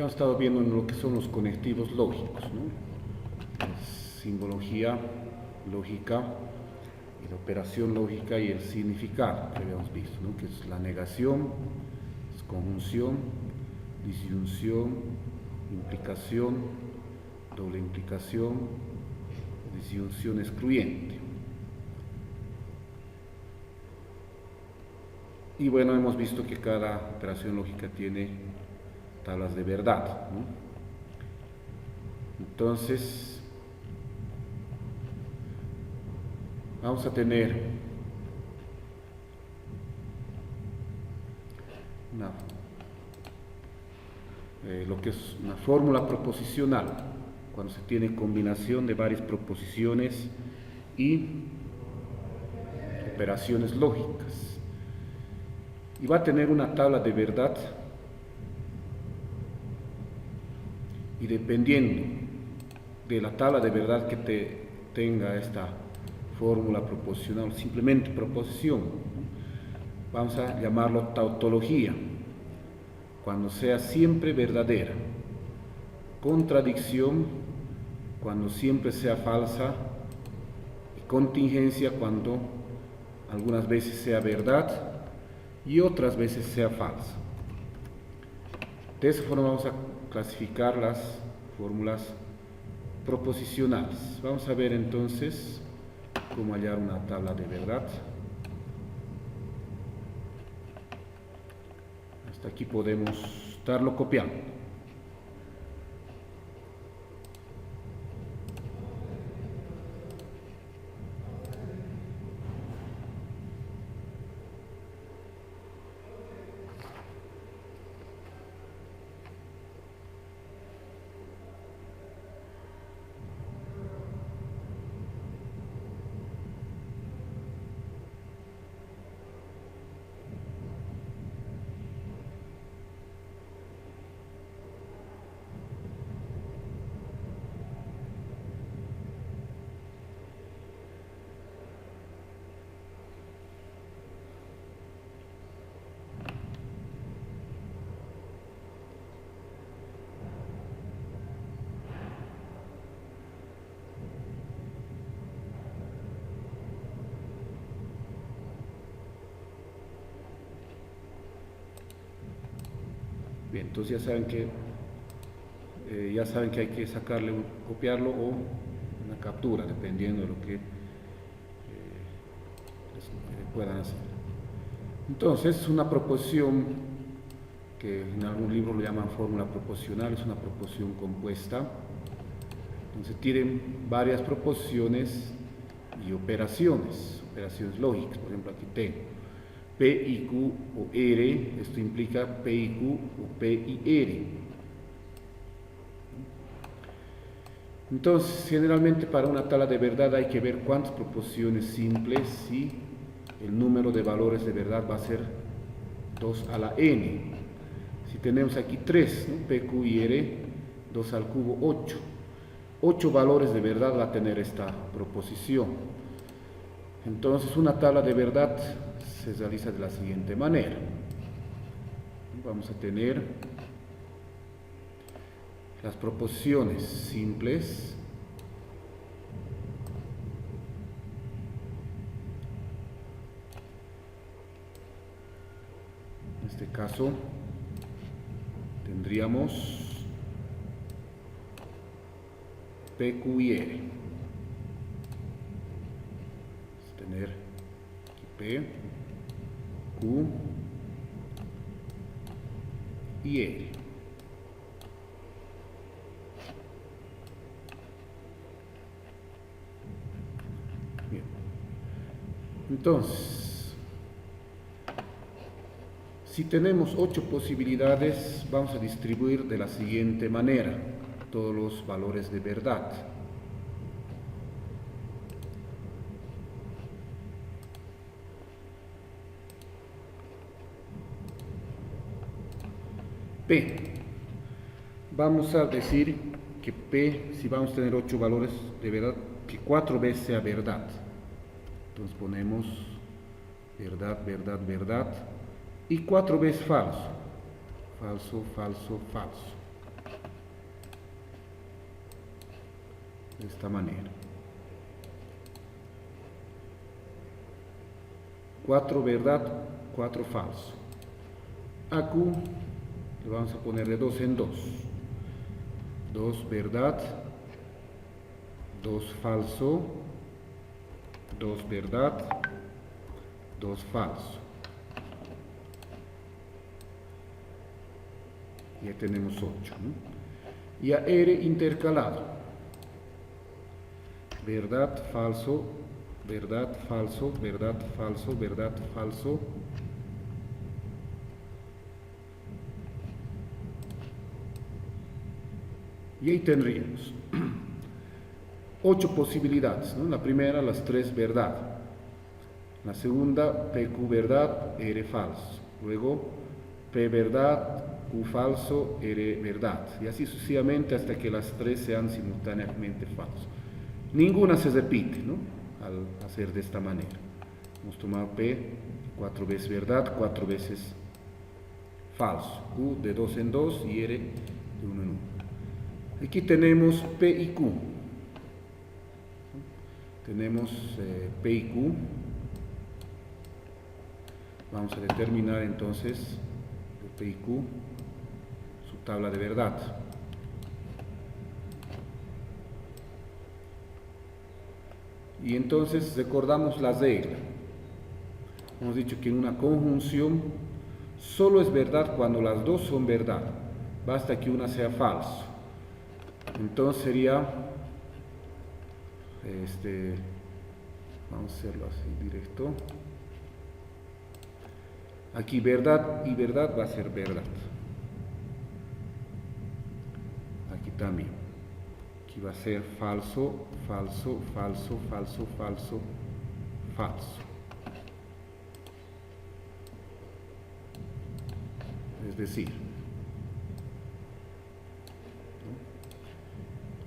hemos estado viendo en lo que son los conectivos lógicos, ¿no? Simbología lógica y la operación lógica y el significado que habíamos visto, ¿no? Que es la negación, es conjunción, disyunción, implicación, doble implicación, disyunción excluyente. Y bueno, hemos visto que cada operación lógica tiene tablas de verdad, ¿no? Entonces, vamos a tener lo que es una fórmula proposicional, cuando se tiene combinación de varias proposiciones y operaciones lógicas. Y va a tener una tabla de verdad, y dependiendo de la tabla de verdad que tenga esta fórmula proposicional, simplemente proposición, vamos a llamarlo tautología, cuando sea siempre verdadera, contradicción cuando siempre sea falsa, y contingencia cuando algunas veces sea verdad y otras veces sea falsa. De esa forma vamos a clasificar las fórmulas proposicionales. Vamos a ver entonces cómo hallar una tabla de verdad. Hasta aquí podemos estarlo copiando. Bien, entonces ya saben que hay que sacarle, copiarlo o una captura, dependiendo de lo que puedan hacer. Entonces, una proposición que en algún libro lo llaman fórmula proposicional, es una proposición compuesta. Entonces tienen varias proposiciones y operaciones lógicas. Por ejemplo, aquí tengo P y Q o R, esto implica P y Q o P y R. Entonces, generalmente para una tabla de verdad hay que ver cuántas proposiciones simples y el número de valores de verdad va a ser 2 a la n. Si tenemos aquí 3, ¿no? P, Q y R, 2 al cubo, 8. 8 valores de verdad va a tener esta proposición. Entonces, una tabla de verdad se realiza de la siguiente manera. Vamos a tener las proposiciones simples, en este caso tendríamos P, Q y R. Vamos a tener aquí P, Q y R. Bien. Entonces, si tenemos 8 posibilidades, vamos a distribuir de la siguiente manera todos los valores de verdad. P. Vamos a decir que P, si vamos a tener 8 valores de verdad, que 4 veces sea verdad. Entonces ponemos verdad, verdad, verdad, y 4 veces falso. Falso, falso, falso. de esta manera. 4 verdad, 4 falso. A Q le vamos a poner de 2 en 2. 2 verdad, 2 falso, 2 verdad, 2 falso. Ya tenemos 8, ¿no? Y a R intercalado. Verdad, falso, verdad, falso, verdad, falso, verdad, falso. Y ahí tendríamos 8 posibilidades, ¿no? La primera, las 3 verdad. La segunda, PQ verdad, R falso. Luego, P verdad, Q falso, R verdad. Y así sucesivamente hasta que las 3 sean simultáneamente falsos. Ninguna se repite, ¿no? Al hacer de esta manera. Hemos tomado P 4 veces verdad, 4 veces falso. Q de 2 en 2 y R de 1 en 1. Aquí tenemos P y Q. Tenemos P y Q. Vamos a determinar entonces de P y Q su tabla de verdad. Y entonces recordamos la regla. Hemos dicho que en una conjunción solo es verdad cuando las dos son verdad. Basta que una sea falso. Entonces sería, vamos a hacerlo así directo. Aquí verdad y verdad va a ser verdad. Aquí también. Aquí va a ser falso, falso, falso, falso, falso, falso. Es decir,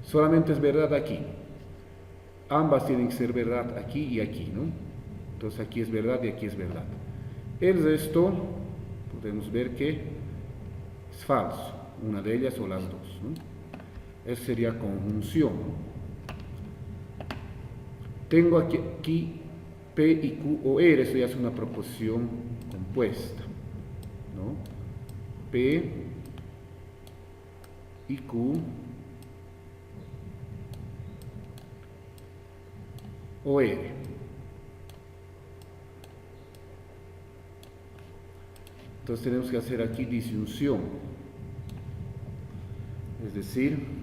solamente es verdad aquí. Ambas tienen que ser verdad aquí y aquí, ¿no? Entonces aquí es verdad y aquí es verdad. El resto podemos ver que es falso, una de ellas o las dos, ¿no? Eso sería conjunción. Tengo aquí P y Q o R, eso ya es una proposición compuesta, ¿no? P y Q o R. Entonces tenemos que hacer aquí disyunción, es decir,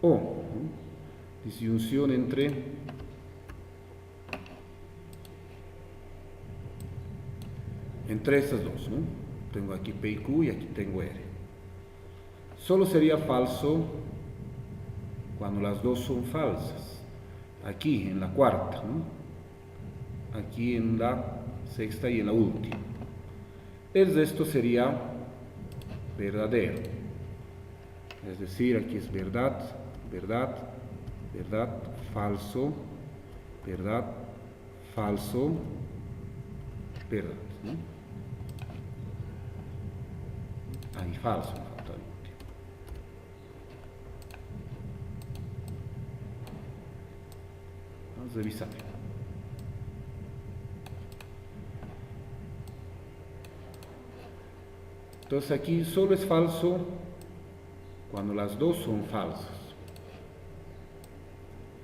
o, ¿no? Disyunción entre estas dos, ¿no? Tengo aquí P y Q y aquí tengo R. Solo sería falso cuando las dos son falsas. Aquí en la cuarta, ¿no? Aquí en la sexta y en la última. El resto sería verdadero. Es decir, aquí es verdad, verdad, verdad, falso, verdad, falso, verdad, ¿no? Ahí falso, me falta el último. Vamos a revisar. Entonces aquí solo es falso cuando las dos son falsas.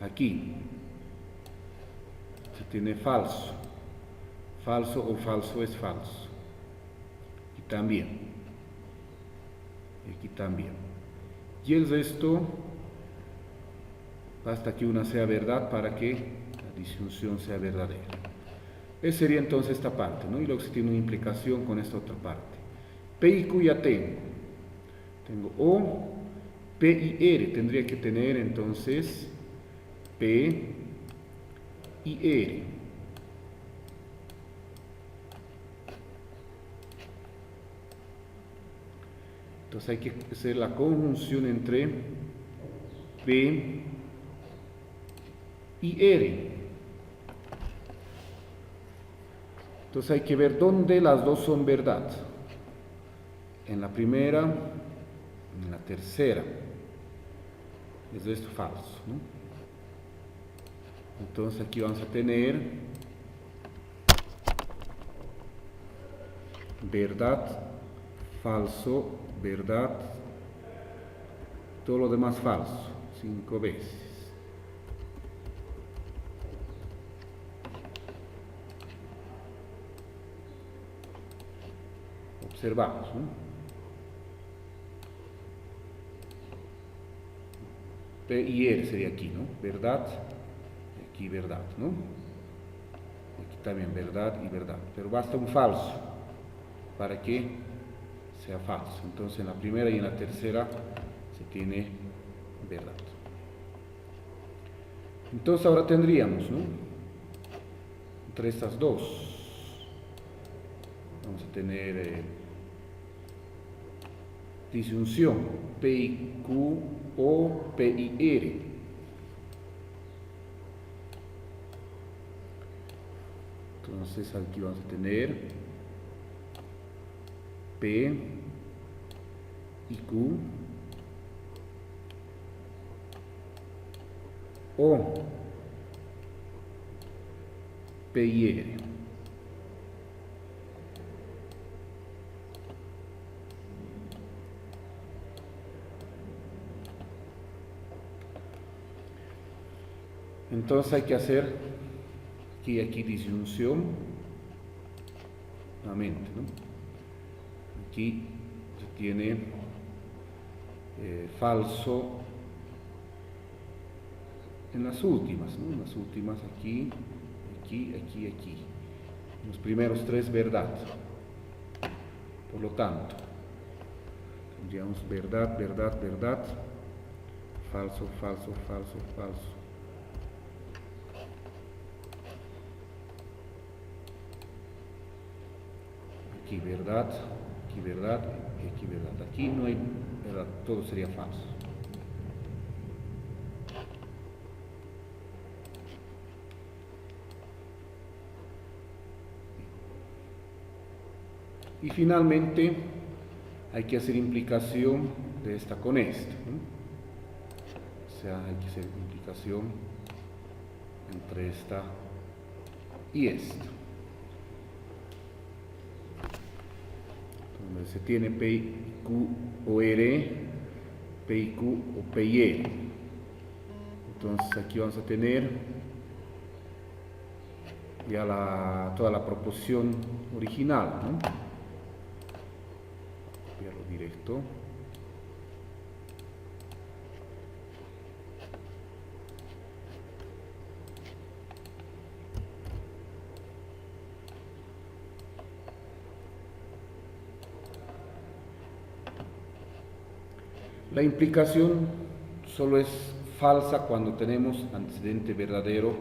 Aquí se tiene falso. Falso o falso es falso. Y también. Aquí también. Y el resto, basta que una sea verdad para que la disyunción sea verdadera. Esa sería entonces esta parte, ¿no? Y luego se tiene una implicación con esta otra parte. P y Q ya tengo. Tengo O, P y R. Tendría que tener entonces P y R. Entonces hay que hacer la conjunción entre P y R. Entonces hay que ver dónde las dos son verdad. En la primera, en la tercera. es esto falso, ¿no? Entonces aquí vamos a tener verdad, falso, verdad, todo lo demás falso, 5 veces. Observamos, ¿no? P y R sería aquí, ¿no? Verdad, aquí verdad, ¿no? Aquí también verdad y verdad, pero basta un falso para que sea falso. Entonces en la primera y en la tercera se tiene verdad. Entonces ahora tendríamos, ¿no? Entre estas dos vamos a tener disyunción P y Q o P y R. Entonces aquí vamos a tener P y Q o P y R. Entonces hay que hacer aquí disyunción nuevamente, ¿no? Aquí se tiene falso en las últimas, ¿no? En las últimas aquí, aquí. Los primeros tres verdad. Por lo tanto, tendríamos verdad, falso. Aquí verdad y aquí verdad. Aquí no hay verdad, todo sería falso. Y finalmente hay que hacer implicación de esta con esta, ¿no? O sea, hay que hacer implicación entre esta y esta. Donde se tiene P y Q o R, P y Q o P y R. Entonces aquí vamos a tener ya toda la proposición original, ¿no? Copiarlo directo. La implicación solo es falsa cuando tenemos antecedente verdadero,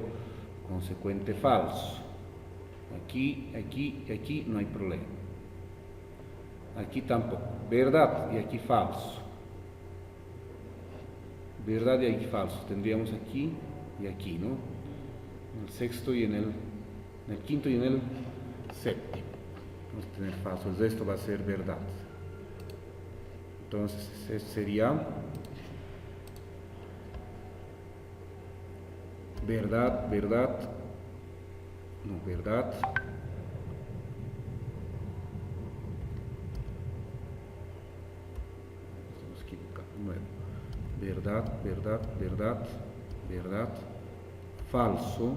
consecuente falso. Aquí no hay problema. Aquí tampoco. Verdad y aquí falso. Verdad y aquí falso. Tendríamos aquí y aquí, ¿no? En el sexto y en el quinto y en el séptimo. Vamos a tener falso. Esto va a ser verdad. Entonces, esto sería verdad, no, verdad, estamos equivocando, verdad, falso,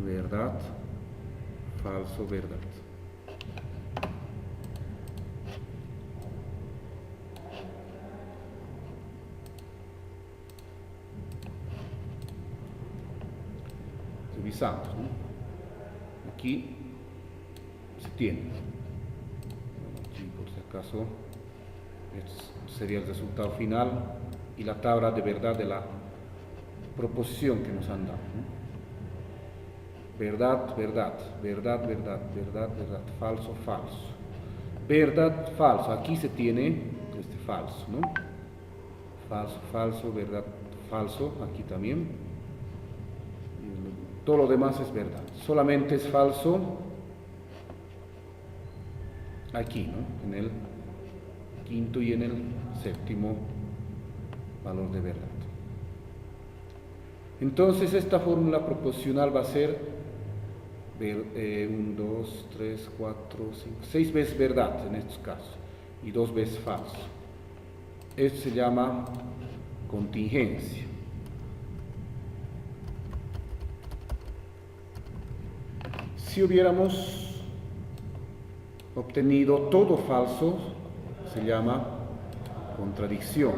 verdad. Revisamos, ¿no? Aquí se tiene. Aquí, por si acaso, este sería el resultado final y la tabla de verdad de la proposición que nos han dado, ¿no? Verdad, falso. Verdad, falso. Aquí se tiene este falso, ¿no? Falso, verdad, falso. Aquí también. Todo lo demás es verdad. Solamente es falso aquí, ¿no? En el quinto y en el séptimo valor de verdad. Entonces esta fórmula proposicional va a ser 1, 2, 3, 4, 5, 6 veces verdad en estos casos y 2 veces falso. Esto se llama contingencia. Si hubiéramos obtenido todo falso, se llama contradicción.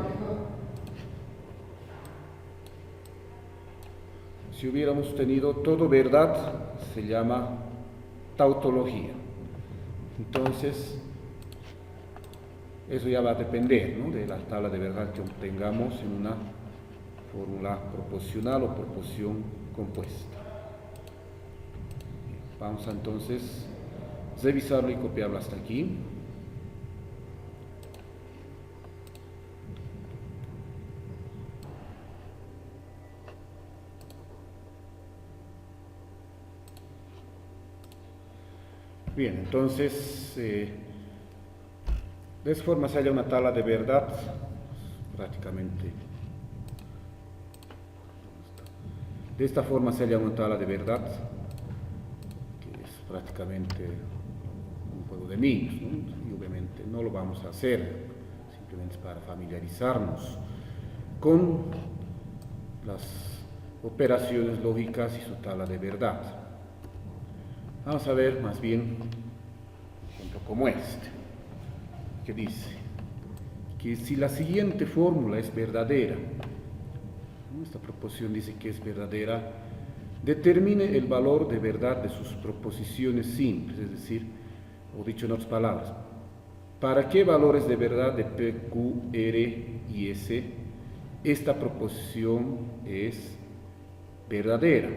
Si hubiéramos tenido todo verdad, se llama tautología. Entonces, eso ya va a depender, ¿no?, de la tabla de verdad que obtengamos en una fórmula proposicional o proposición compuesta. Vamos a entonces revisarlo y copiarlo hasta aquí. Bien, entonces, de esta forma se halla una tabla de verdad, prácticamente. De esta forma se halla una tabla de verdad, que es prácticamente un juego de niños, ¿no? Y obviamente no lo vamos a hacer, simplemente para familiarizarnos con las operaciones lógicas y su tabla de verdad. Vamos a ver más bien un ejemplo como este, que dice que si la siguiente fórmula es verdadera, esta proposición dice que es verdadera, determine el valor de verdad de sus proposiciones simples, es decir, o dicho en otras palabras, ¿para qué valores de verdad de P, Q, R y S esta proposición es verdadera?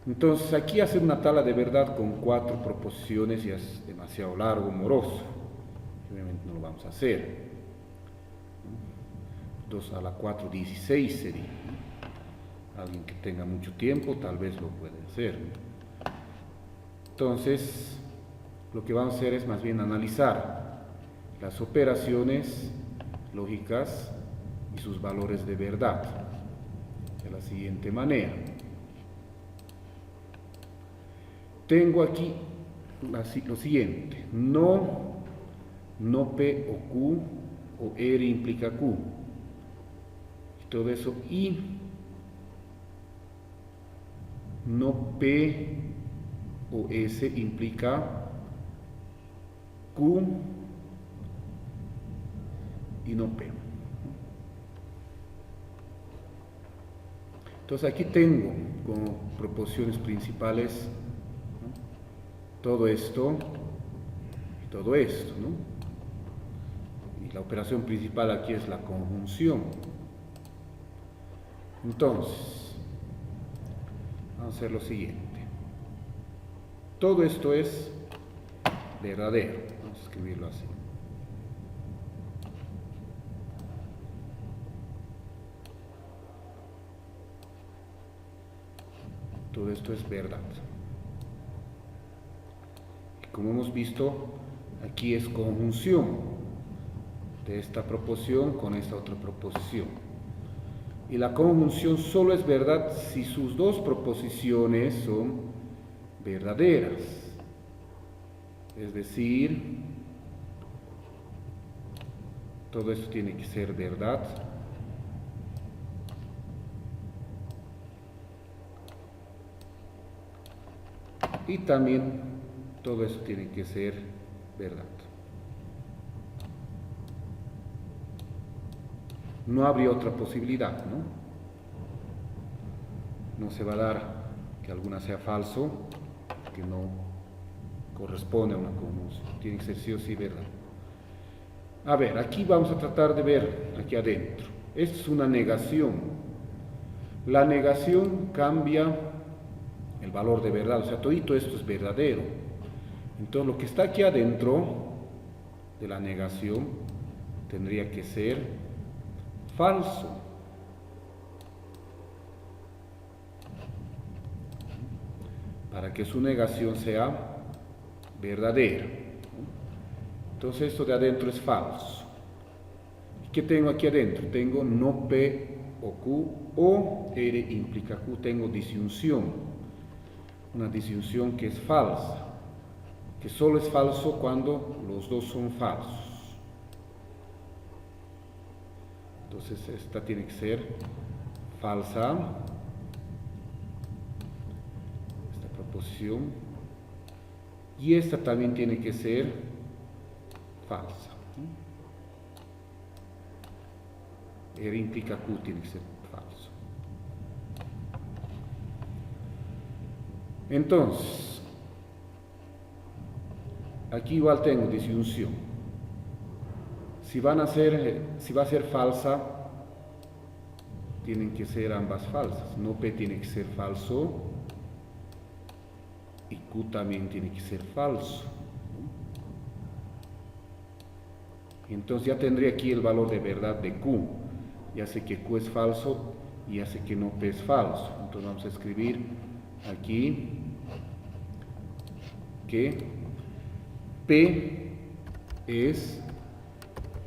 Entonces aquí hacer una tabla de verdad con 4 proposiciones ya es demasiado largo, moroso. Obviamente no lo vamos a hacer. 2 a la 4, 16 sería. Alguien que tenga mucho tiempo tal vez lo puede hacer. Entonces, lo que vamos a hacer es más bien analizar las operaciones lógicas y sus valores de verdad de la siguiente manera. Tengo aquí lo siguiente: no P o Q o R implica Q, y todo eso, y no P o S implica Q y no P. Entonces aquí tengo como proposiciones principales, ¿no?, todo esto y todo esto, ¿no? Y la operación principal aquí es la conjunción. Entonces, vamos a hacer lo siguiente. Todo esto es verdadero. Vamos a escribirlo así. Todo esto es verdad. Como hemos visto, aquí es conjunción de esta proposición con esta otra proposición. Y la conjunción solo es verdad si sus dos proposiciones son verdaderas. Es decir, todo esto tiene que ser verdad. Y también todo eso tiene que ser verdad. No habría otra posibilidad, ¿no? No se va a dar que alguna sea falso, que no corresponde a una conjunción. Tiene que ser sí o sí verdad. A ver, aquí vamos a tratar de ver, aquí adentro. Esto es una negación. La negación cambia el valor de verdad, o sea, todito esto es verdadero. Entonces lo que está aquí adentro de la negación tendría que ser falso. Para que su negación sea verdadera. Entonces esto de adentro es falso. ¿Qué tengo aquí adentro? Tengo no P o Q o R implica Q. Tengo disyunción. Una disyunción que es falsa. Que solo es falso cuando los dos son falsos. Entonces esta tiene que ser falsa. Esta proposición. Y esta también tiene que ser falsa. R implica Q tiene que ser falso. Entonces, aquí igual tengo disyunción. Si va a ser falsa, tienen que ser ambas falsas. No P tiene que ser falso y Q también tiene que ser falso. Entonces ya tendré aquí el valor de verdad de Q. Ya sé que Q es falso y ya sé que no P es falso. Entonces vamos a escribir aquí que P es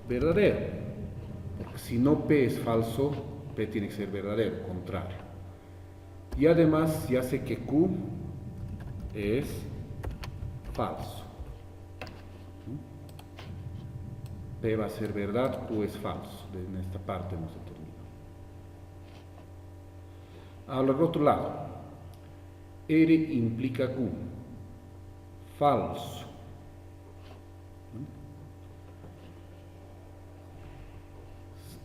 verdadero. Porque si no P es falso, P tiene que ser verdadero, contrario. Y además ya sé que Q es falso. P va a ser verdad, Q es falso. En esta parte no se termina. Ahora al otro lado. R implica Q. Falso.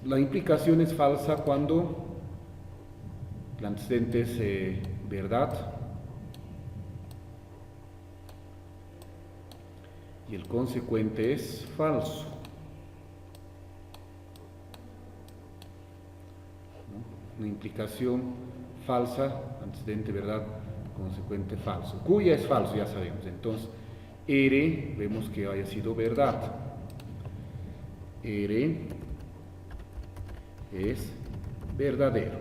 La implicación es falsa cuando el antecedente es verdad y el consecuente es falso. Una implicación falsa, antecedente verdad, consecuente falso. Q ya es falso, ya sabemos. Entonces, R, vemos que haya sido verdad. R es verdadero.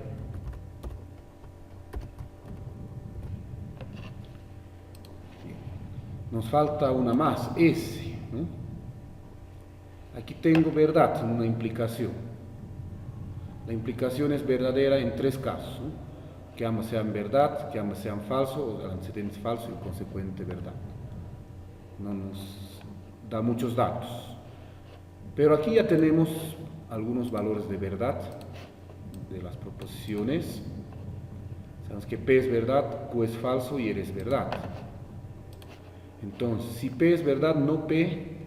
Nos falta una más, S, ¿no? Aquí tengo verdad, una implicación. La implicación es verdadera en tres casos, ¿no? Que ambas sean verdad, que ambas sean falso, o el antecedente es falso y el consecuente verdad. No nos da muchos datos. Pero aquí ya tenemos algunos valores de verdad de las proposiciones. Sabemos que P es verdad, Q es falso y R es verdad. Entonces, si P es verdad, no P,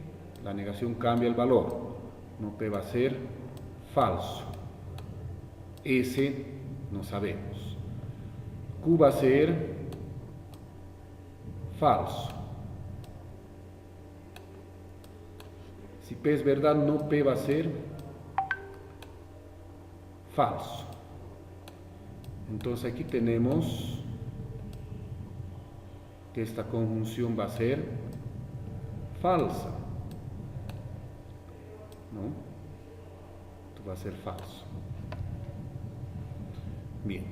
la negación cambia el valor. No P va a ser falso. S no sabemos. Q va a ser falso. Si P es verdad, no P va a ser falso. Entonces aquí tenemos que esta conjunción va a ser falsa. ¿No? Esto va a ser falso. Bien.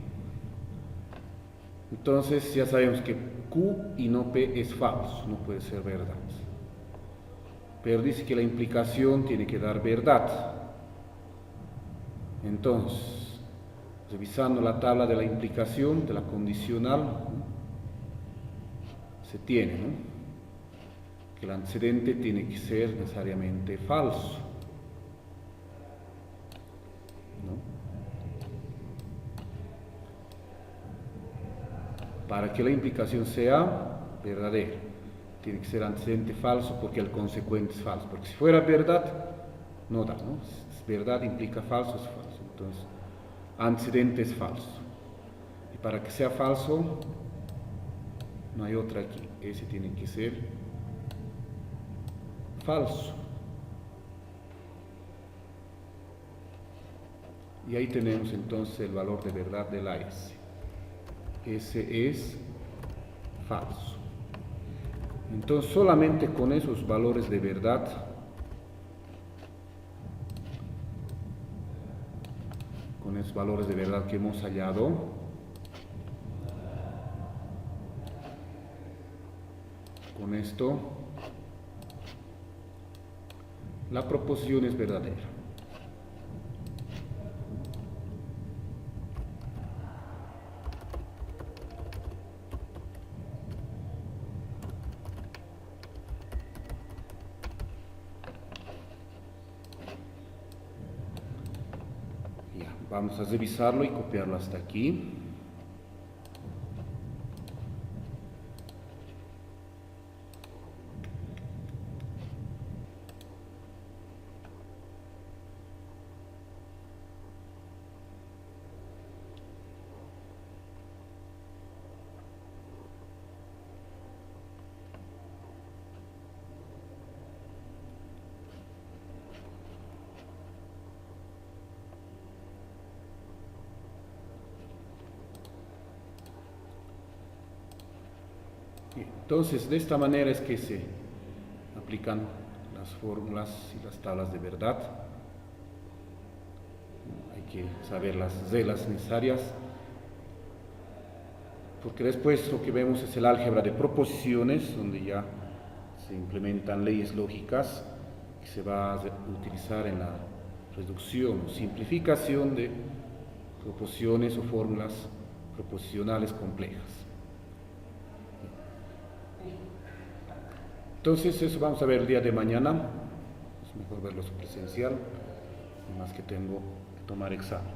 Entonces ya sabemos que Q y no P es falso, no puede ser verdad. Pero dice que la implicación tiene que dar verdad. Entonces, revisando la tabla de la implicación, de la condicional, se tiene, ¿no? Que el antecedente tiene que ser necesariamente falso. ¿No? Para que la implicación sea verdadera, tiene que ser antecedente falso porque el consecuente es falso. Porque si fuera verdad, no da, ¿no? Si verdad implica falso, es falso. Entonces, antecedente es falso. Y para que sea falso, no hay otra aquí. Ese tiene que ser falso. Y ahí tenemos entonces el valor de verdad de la S. S es falso. Entonces solamente con esos valores de verdad que hemos hallado, con esto la proposición es verdadera. Ya, vamos a revisarlo y copiarlo hasta aquí. Entonces, de esta manera es que se aplican las fórmulas y las tablas de verdad. Hay que saber las reglas necesarias, porque después lo que vemos es el álgebra de proposiciones, donde ya se implementan leyes lógicas que se va a utilizar en la reducción o simplificación de proposiciones o fórmulas proposicionales complejas. Entonces eso vamos a ver el día de mañana, es mejor verlo presencial, además que tengo que tomar examen.